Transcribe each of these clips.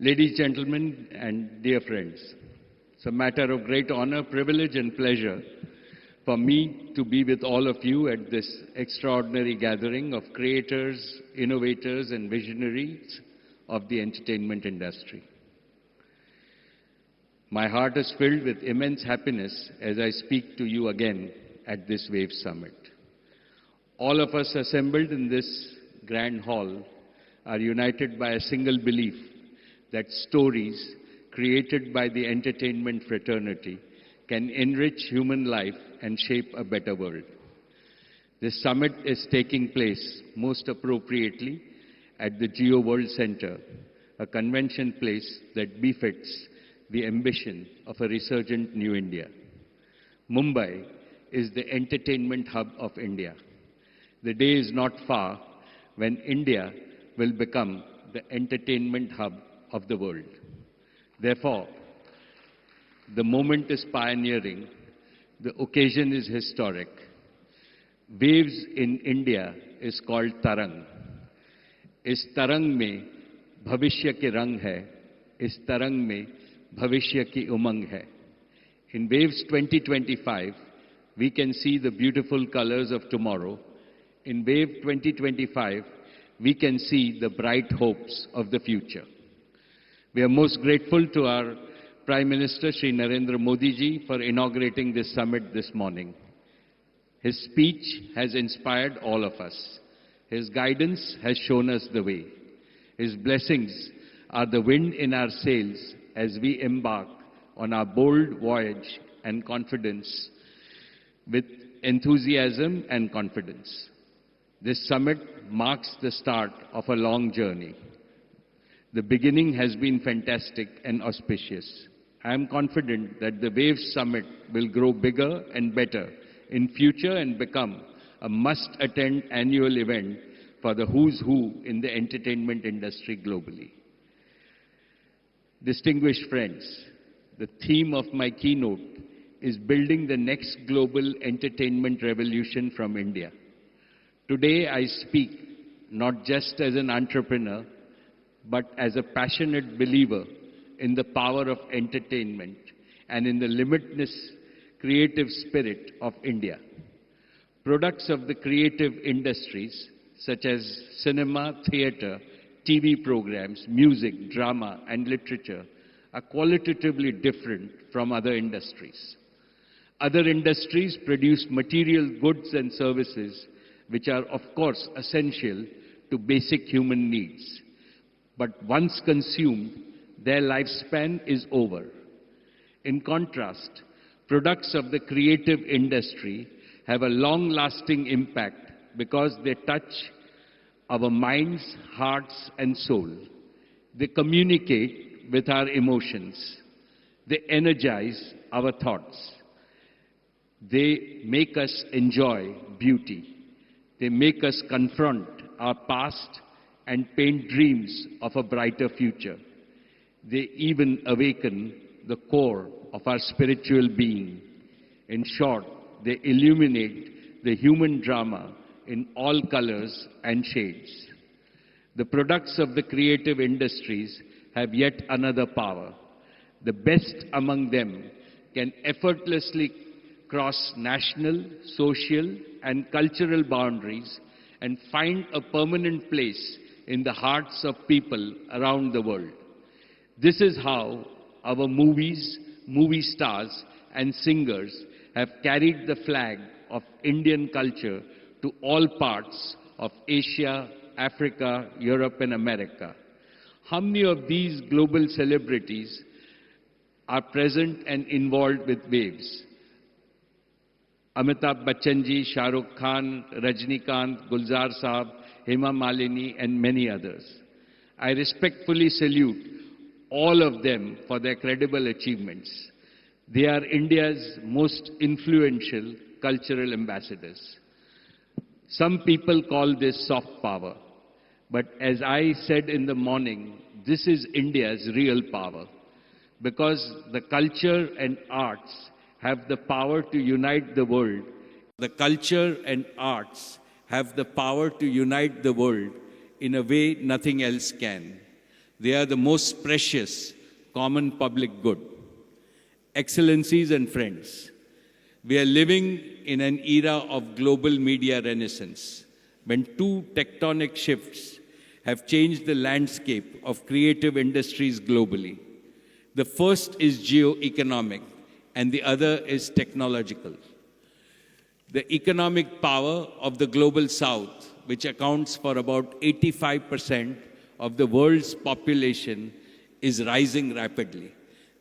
Ladies, gentlemen, and dear friends, it's a matter of great honor, privilege, and pleasure for me to be with all of you at this extraordinary gathering of creators, innovators, and visionaries of the entertainment industry. My heart is filled with immense happiness as I speak to you again at this WAVE Summit. All of us assembled in this grand hall are united by a single belief that stories created by the entertainment fraternity can enrich human life and shape a better world. This summit is taking place most appropriately at the Geo World Center, a convention place that befits the ambition of a resurgent New India. Mumbai is the entertainment hub of India. The day is not far when India will become the entertainment hub of the world. Therefore, the moment is pioneering, the occasion is historic. Waves in India is called Tarang. इस तरंग में भविष्य के रंग है, इस तरंग में भविष्य की उमंग है. In Waves 2025, we can see the beautiful colors of tomorrow. In Wave 2025, we can see the bright hopes of the future. We are most grateful to our Prime Minister Shri Narendra Modi ji for inaugurating this summit this morning. His speech has inspired all of us. His guidance has shown us the way. His blessings are the wind in our sails as we embark on our bold voyage and confidence with enthusiasm and confidence. This summit marks the start of a long journey. The beginning has been fantastic and auspicious. I am confident that the WAVE Summit will grow bigger and better in future and become a must-attend annual event for the who's who in the entertainment industry globally. Distinguished friends, the theme of my keynote is building the next global entertainment revolution from India. Today I speak not just as an entrepreneur, but as a passionate believer in the power of entertainment and in the limitless creative spirit of India. Products of the creative industries such as cinema, theatre, TV programs, music, drama and literature are qualitatively different from other industries. Other industries produce material goods and services which are of course essential to basic human needs. But once consumed, their lifespan is over. In contrast, products of the creative industry have a long-lasting impact because they touch our minds, hearts, and soul. They communicate with our emotions. They energize our thoughts. They make us enjoy beauty. They make us confront our past and paint dreams of a brighter future. They even awaken the core of our spiritual being. In short, they illuminate the human drama in all colors and shades. The products of the creative industries have yet another power. The best among them can effortlessly cross national, social, and cultural boundaries and find a permanent place in the hearts of people around the world. This is how our movies, movie stars, and singers have carried the flag of Indian culture to all parts of Asia, Africa, Europe, and America. How many of these global celebrities are present and involved with WAVES? Amitabh Bachchan ji, Shah Rukh Khan, Rajnikant, Gulzar Saab, Hema Malini, and many others. I respectfully salute all of them for their credible achievements. They are India's most influential cultural ambassadors. Some people call this soft power, but as I said in the morning, this is India's real power, because the culture and arts have the power to unite the world. The culture and arts have the power to unite the world in a way nothing else can. They are the most precious common public good. Excellencies and friends, we are living in an era of global media renaissance, when two tectonic shifts have changed the landscape of creative industries globally. The first is geo-economic, and the other is technological. The economic power of the global south, which accounts for about 85% of the world's population, is rising rapidly.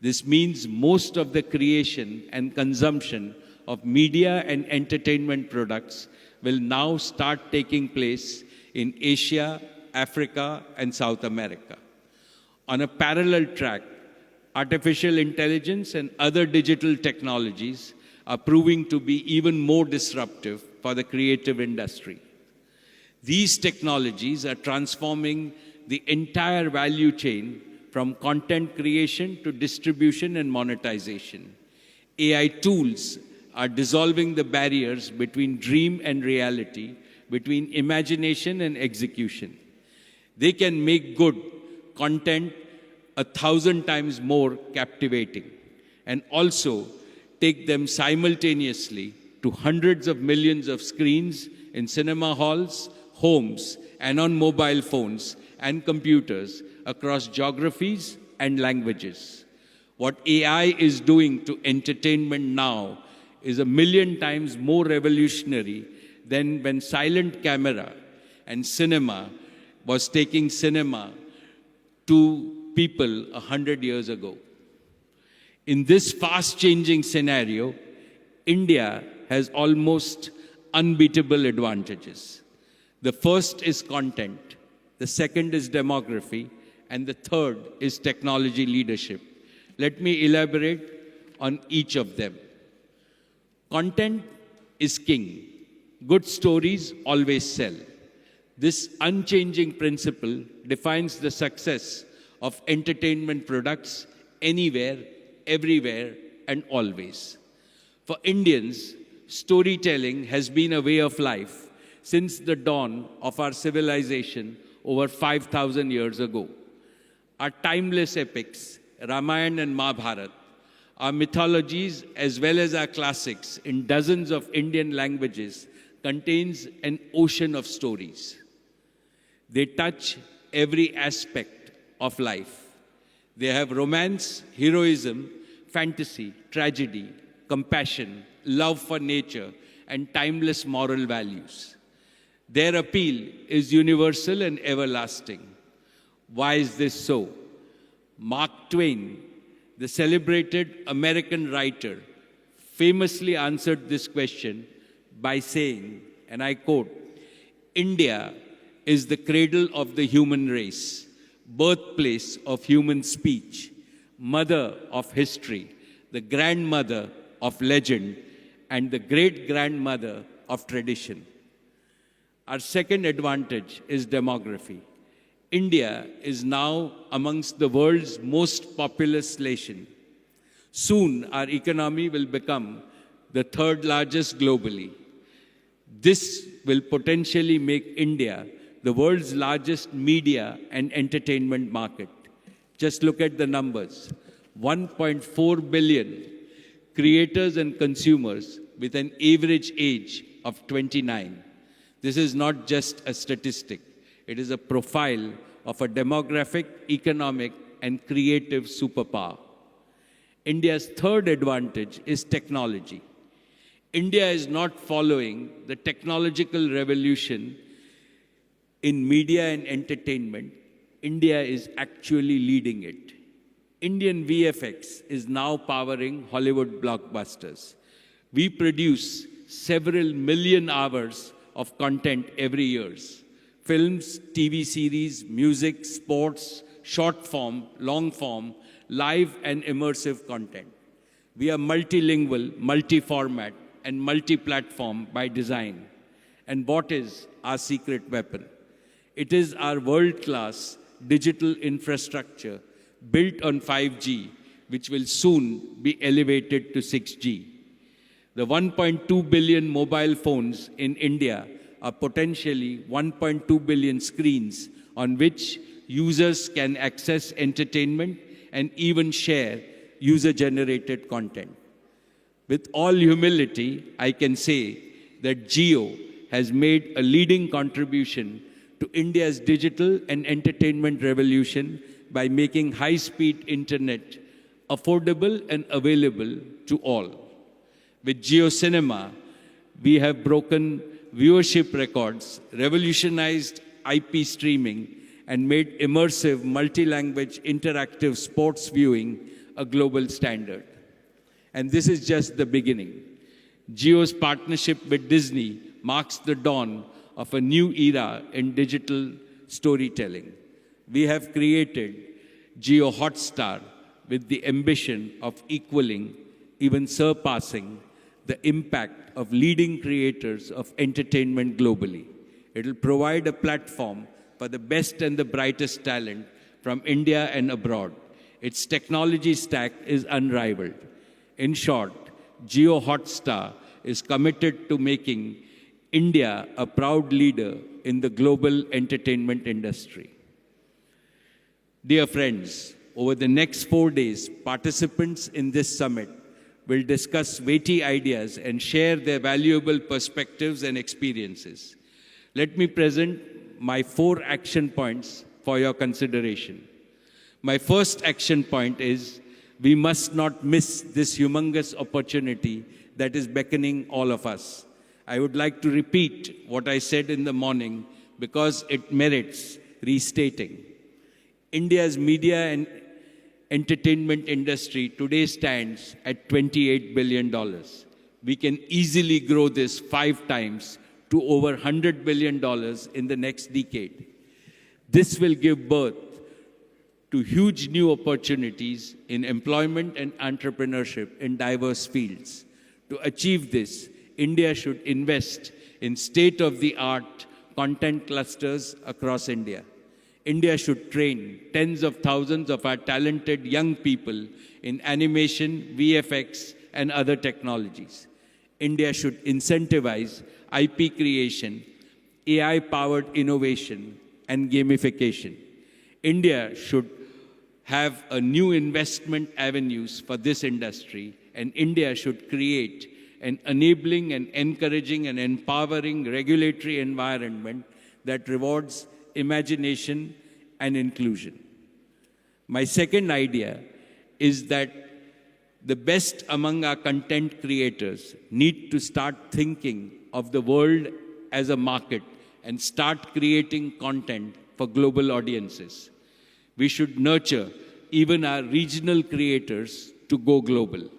This means most of the creation and consumption of media and entertainment products will now start taking place in Asia, Africa, and South America. On a parallel track, artificial intelligence and other digital technologies are proving to be even more disruptive for the creative industry. These technologies are transforming the entire value chain from content creation to distribution and monetization. AI tools are dissolving the barriers between dream and reality, between imagination and execution. They can make good content 1,000 times more captivating and also take them simultaneously to hundreds of millions of screens in cinema halls, homes, and on mobile phones and computers across geographies and languages. What AI is doing to entertainment now is 1,000,000 times more revolutionary than when silent camera and cinema was taking cinema to people 100 years ago. In this fast-changing scenario, India has almost unbeatable advantages. The first is content, the second is demography, and the third is technology leadership. Let me elaborate on each of them. Content is king. Good stories always sell. This unchanging principle defines the success of entertainment products anywhere, everywhere, and always. For Indians, storytelling has been a way of life since the dawn of our civilization over 5,000 years ago. Our timeless epics, Ramayana and Mahabharata, our mythologies as well as our classics in dozens of Indian languages contains an ocean of stories. They touch every aspect of life. They have romance, heroism, fantasy, tragedy, compassion, love for nature, and timeless moral values. Their appeal is universal and everlasting. Why is this so? Mark Twain, the celebrated American writer, famously answered this question by saying, and I quote, "India is the cradle of the human race, birthplace of human speech, mother of history, the grandmother of legend, and the great-grandmother of tradition." Our second advantage is demography. India is now amongst the world's most populous nation. Soon, our economy will become the third largest globally. This will potentially make India the world's largest media and entertainment market. Just look at the numbers. 1.4 billion creators and consumers with an average age of 29. This is not just a statistic. It is a profile of a demographic, economic, and creative superpower. India's third advantage is technology. India is not following the technological revolution in media and entertainment. India is actually leading it. Indian VFX is now powering Hollywood blockbusters. We produce several million hours of content every year. Films, TV series, music, sports, short form, long form, live and immersive content. We are multilingual, multi-format, and multi-platform by design. And what is our secret weapon? It is our world-class digital infrastructure built on 5G, which will soon be elevated to 6G. The 1.2 billion mobile phones in India are potentially 1.2 billion screens on which users can access entertainment and even share user-generated content. With all humility, I can say that Jio has made a leading contribution to India's digital and entertainment revolution by making high-speed internet affordable and available to all. With Jio Cinema, we have broken viewership records, revolutionized IP streaming, and made immersive multi-language interactive sports viewing a global standard. And this is just the beginning. Jio's partnership with Disney marks the dawn of a new era in digital storytelling. We have created Jio Hotstar with the ambition of equaling, even surpassing, the impact of leading creators of entertainment globally. It will provide a platform for the best and the brightest talent from India and abroad. Its technology stack is unrivaled. In short, Jio Hotstar is committed to making India a proud leader in the global entertainment industry. Dear friends, over the next 4 days, participants in this summit will discuss weighty ideas and share their valuable perspectives and experiences. Let me present my 4 action points for your consideration. My first action point is we must not miss this humongous opportunity that is beckoning all of us. I would like to repeat what I said in the morning because it merits restating. India's media and entertainment industry today stands at $28 billion. We can easily grow this 5 times to over $100 billion in the next decade. This will give birth to huge new opportunities in employment and entrepreneurship in diverse fields. To achieve this, India should invest in state-of-the-art content clusters across India. India should train tens of thousands of our talented young people in animation, VFX, and other technologies. India should incentivize IP creation, AI-powered innovation, and gamification. India should have a new investment avenues for this industry, and India should create an enabling and encouraging and empowering regulatory environment that rewards imagination and inclusion. My second idea is that the best among our content creators need to start thinking of the world as a market and start creating content for global audiences. We should nurture even our regional creators to go global.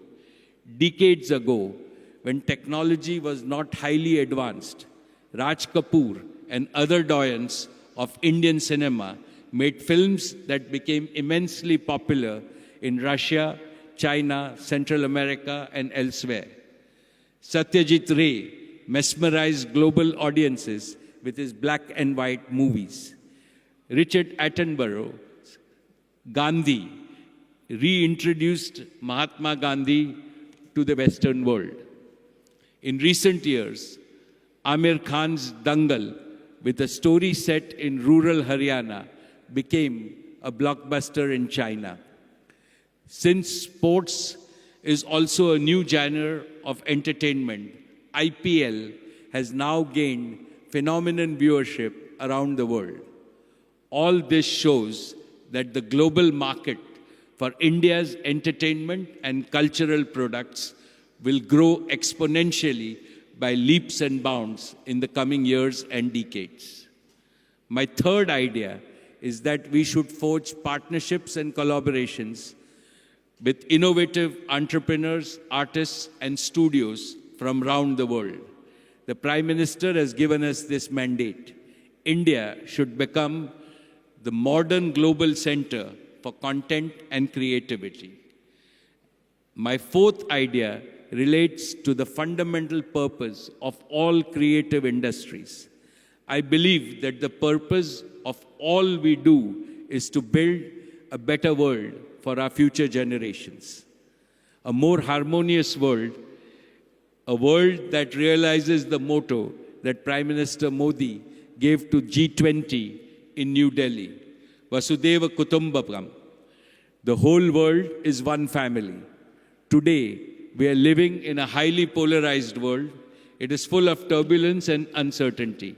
Decades ago, when technology was not highly advanced, Raj Kapoor and other doyens of Indian cinema made films that became immensely popular in Russia, China, Central America, and elsewhere. Satyajit Ray mesmerized global audiences with his black and white movies. Richard Attenborough's Gandhi reintroduced Mahatma Gandhi to the Western world. In recent years, Amir Khan's Dangal, with a story set in rural Haryana, became a blockbuster in China. Since sports is also a new genre of entertainment, IPL has now gained phenomenal viewership around the world. All this shows that the global market for India's entertainment and cultural products will grow exponentially by leaps and bounds in the coming years and decades. My third idea is that we should forge partnerships and collaborations with innovative entrepreneurs, artists, and studios from around the world. The Prime Minister has given us this mandate. India should become the modern global center for content and creativity. My fourth idea relates to the fundamental purpose of all creative industries. I believe that the purpose of all we do is to build a better world for our future generations. A more harmonious world, a world that realizes the motto that Prime Minister Modi gave to G20 in New Delhi. Vasudeva Kutumbakam. The whole world is one family. Today, we are living in a highly polarized world. It is full of turbulence and uncertainty.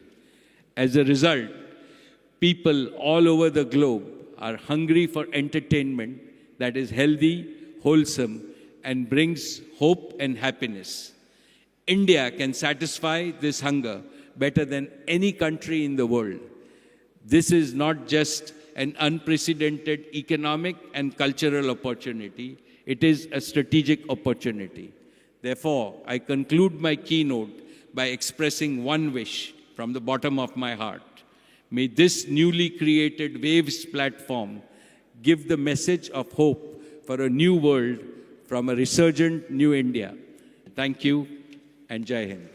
As a result, people all over the globe are hungry for entertainment that is healthy, wholesome, and brings hope and happiness. India can satisfy this hunger better than any country in the world. This is not just an unprecedented economic and cultural opportunity, it is a strategic opportunity. Therefore, I conclude my keynote by expressing one wish from the bottom of my heart. May this newly created Waves platform give the message of hope for a new world from a resurgent new India. Thank you and Jai Hind.